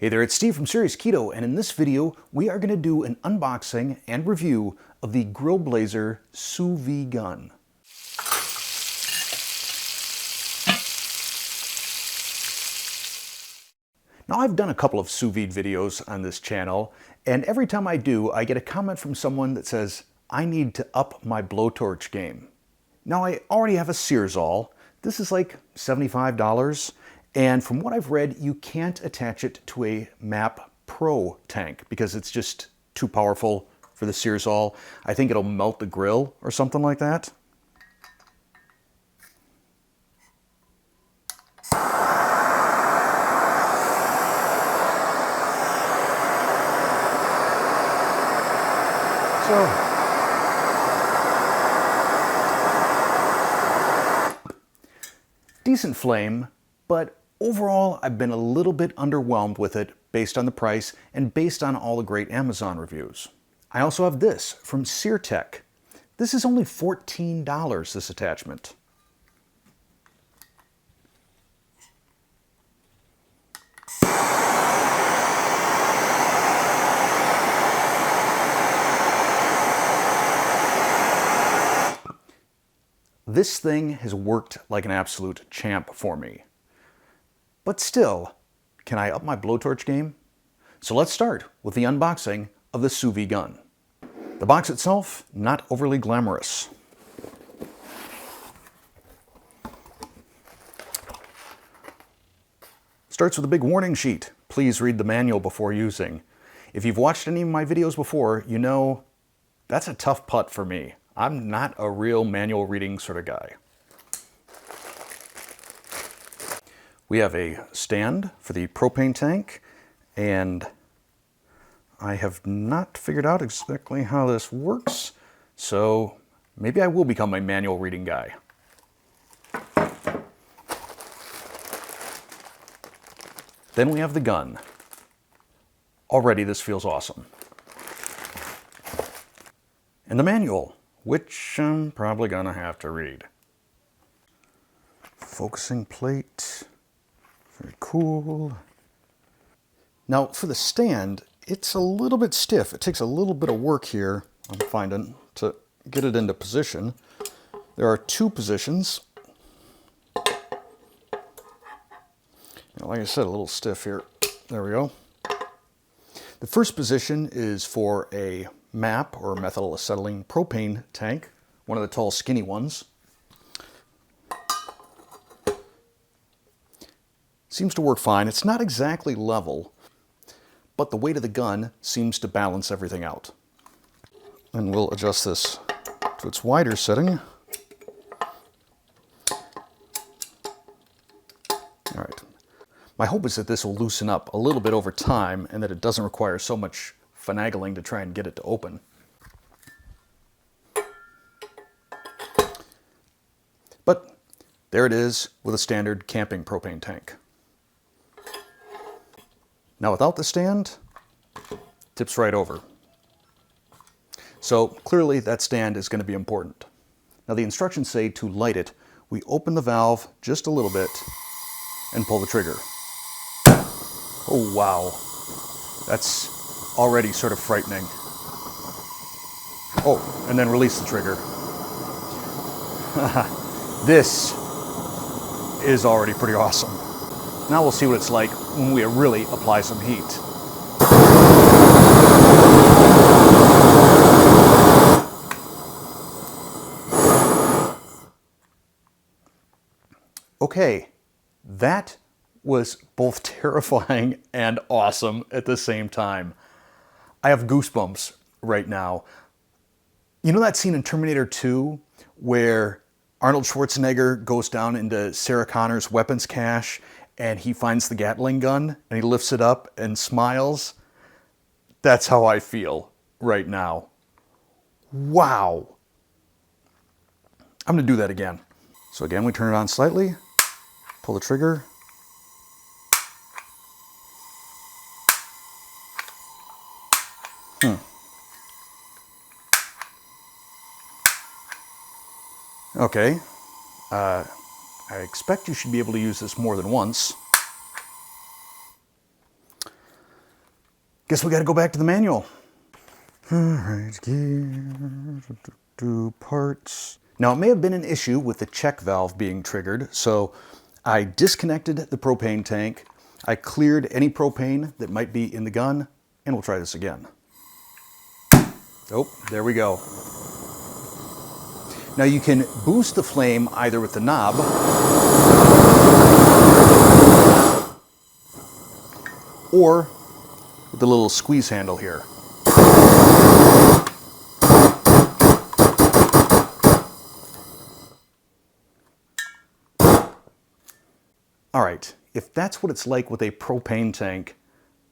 Hey there, it's Steve from Serious Keto, and in this video, we are going to do an unboxing and review of the Grillblazer Su-V gun. Now, I've done a couple of sous vide videos on this channel, and every time I do, I get a comment from someone that says, I need to up my blowtorch game. Now, I already have a Searzall. This is like $75. And from what I've read, you can't attach it to a MAP Pro tank because it's just too powerful for the Searzall. I think it'll melt the grill or something like that. Decent flame, but overall I've been a little bit underwhelmed with it based on the price and based on all the great Amazon reviews. I also have this from SearTech. This is only $14, this attachment. This thing has worked like an absolute champ for me. But still, can I up my blowtorch game? So let's start with the unboxing of the Su-V gun. The box itself, not overly glamorous. Starts with a big warning sheet. Please read the manual before using. If you've watched any of my videos before, you know that's a tough putt for me. I'm not a real manual reading sort of guy. We have a stand for the propane tank, and I have not figured out exactly how this works, so maybe I will become a manual reading guy. Then we have the gun. Already this feels awesome. And the manual, which I'm probably gonna have to read. Focusing plate, very cool. Now for the stand, it's a little bit stiff. It takes a little bit of work here, I'm finding, to get it into position. There are two positions. Like I said, a little stiff here. There we go. The first position is for a MAP, or methyl acetylene propane tank, one of the tall skinny ones. Seems to work fine. It's not exactly level, but the weight of the gun seems to balance everything out. And we'll adjust this to its wider setting. All right. My hope is that this will loosen up a little bit over time and that it doesn't require so much finagling to try and get it to open. But there it is with a standard camping propane tank. Now without the stand, tips right over. So clearly that stand is going to be important. Now the instructions say to light it, we open the valve just a little bit and pull the trigger. Oh wow, that's already sort of frightening. Oh, and then release the trigger. This is already pretty awesome. Now we'll see what it's like when we really apply some heat. Okay, that was both terrifying and awesome at the same time. I have goosebumps right now. You know that scene in Terminator 2 where Arnold Schwarzenegger goes down into Sarah Connor's weapons cache and he finds the Gatling gun and he lifts it up and smiles? That's how I feel right now. Wow. I'm gonna do that again. So again, we turn it on slightly, pull the trigger. Okay, I expect you should be able to use this more than once. Guess we got to go back to the manual. All right, gear, parts. Now, it may have been an issue with the check valve being triggered, so I disconnected the propane tank. I cleared any propane that might be in the gun, and we'll try this again. Oh, there we go. Now you can boost the flame either with the knob or with the little squeeze handle here. All right, if that's what it's like with a propane tank,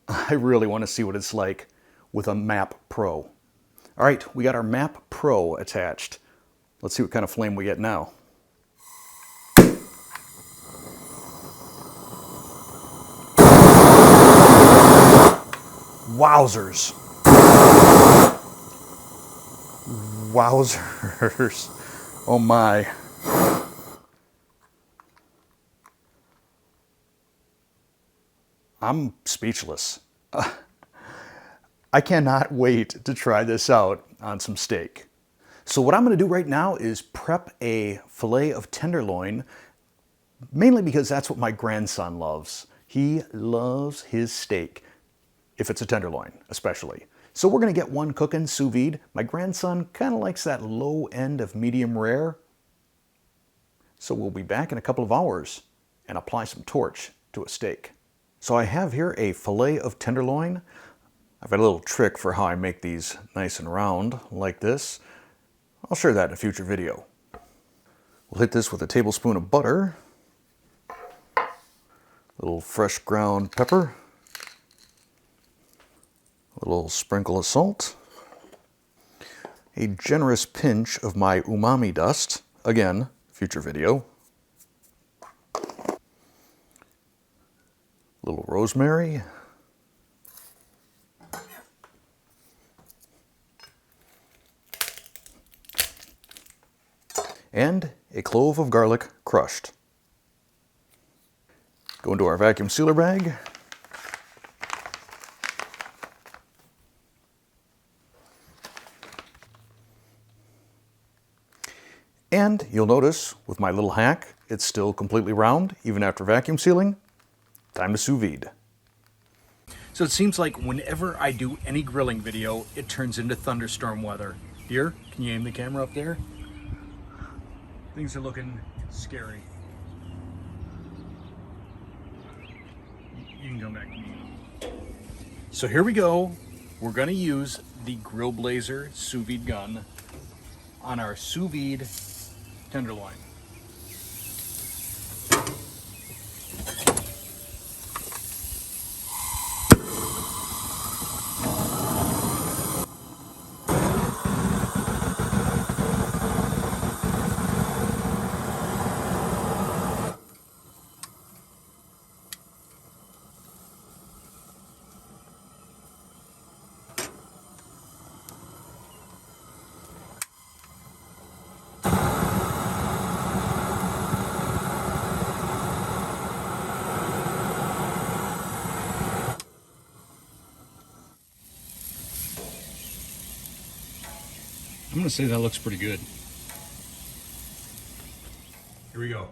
I really want to see what it's like with a MAP Pro. All right, we got our MAP Pro attached. Let's see what kind of flame we get now. Wowzers. Wowzers. Oh my. I'm speechless. I cannot wait to try this out on some steak. So what I'm going to do right now is prep a fillet of tenderloin, mainly because that's what my grandson loves. He loves his steak, if it's a tenderloin, especially. So we're going to get one cooking sous vide. My grandson kind of likes that low end of medium rare. So we'll be back in a couple of hours and apply some torch to a steak. So I have here a fillet of tenderloin. I've got a little trick for how I make these nice and round like this. I'll share that in a future video. We'll hit this with a tablespoon of butter, a little fresh ground pepper, a little sprinkle of salt, a generous pinch of my umami dust, again, future video, a little rosemary, and a clove of garlic crushed. Go into our vacuum sealer bag. And you'll notice with my little hack, it's still completely round, even after vacuum sealing. Time to sous vide. So it seems like whenever I do any grilling video, it turns into thunderstorm weather. Here, can you aim the camera up there? Things are looking scary. You can come back to me. So here we go. We're gonna use the Grillblazer Su-V gun on our sous vide tenderloin. I'm gonna say that looks pretty good. Here we go.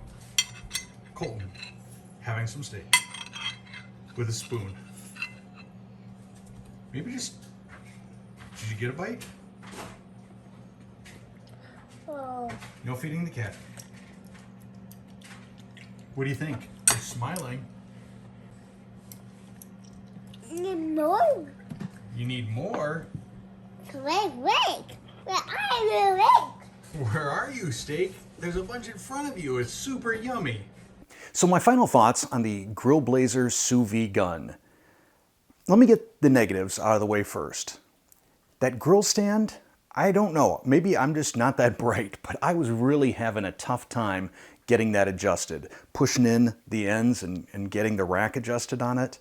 Colton having some steak with a spoon. Maybe just, did you get a bite? Oh. No feeding the cat. What do you think? You're smiling. Need more. You need more? Wait. Where are you? Where are you, steak? There's a bunch in front of you. It's super yummy. So my final thoughts on the Grillblazer Su-V gun. Let me get the negatives out of the way first. That grill stand, I don't know. Maybe I'm just not that bright, but I was really having a tough time getting that adjusted, pushing in the ends and getting the rack adjusted on it.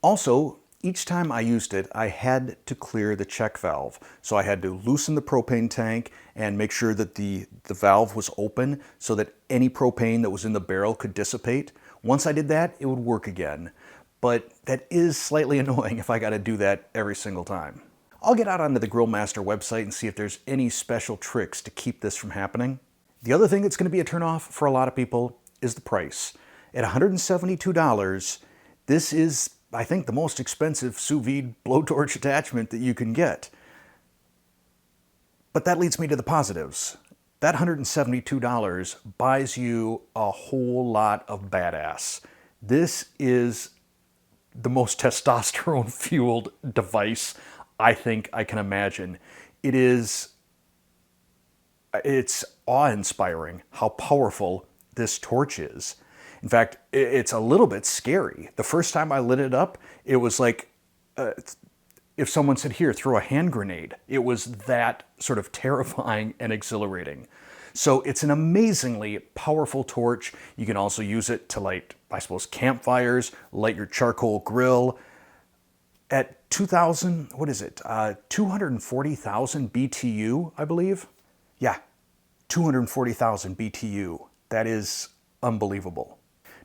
Also, each time I used it, I had to clear the check valve. So I had to loosen the propane tank and make sure that the valve was open so that any propane that was in the barrel could dissipate. Once I did that, it would work again. but that is slightly annoying if I got to do that every single time. I'll get out onto the Grillmaster website and see if there's any special tricks to keep this from happening. The other thing that's going to be a turnoff for a lot of people is the price. At $172, this is, I think, the most expensive sous vide blowtorch attachment that you can get. But that leads me to the positives. That $172 buys you a whole lot of badass. This is the most testosterone-fueled device I think I can imagine. It's awe-inspiring how powerful this torch is. In fact, it's a little bit scary. The first time I lit it up, it was like if someone said, "Here, throw a hand grenade." It was that sort of terrifying and exhilarating. So it's an amazingly powerful torch. You can also use it to light, I suppose, campfires, light your charcoal grill. At 2,000, what is it? 240,000 BTU, I believe. Yeah, 240,000 BTU. That is unbelievable.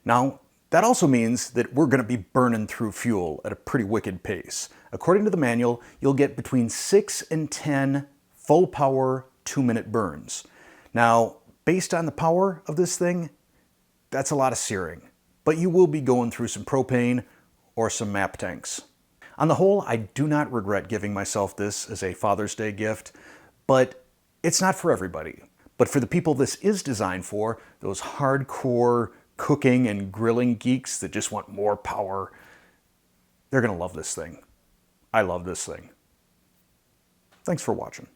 Now, that also means that we're going to be burning through fuel at a pretty wicked pace. According to the manual, you'll get between 6 and 10 full power 2-minute burns. Now, based on the power of this thing, that's a lot of searing. But you will be going through some propane or some MAP tanks. On the whole, I do not regret giving myself this as a Father's Day gift, but it's not for everybody. But for the people this is designed for, those hardcore cooking and grilling geeks that just want more power, they're going to love this thing. I love this thing. Thanks for watching.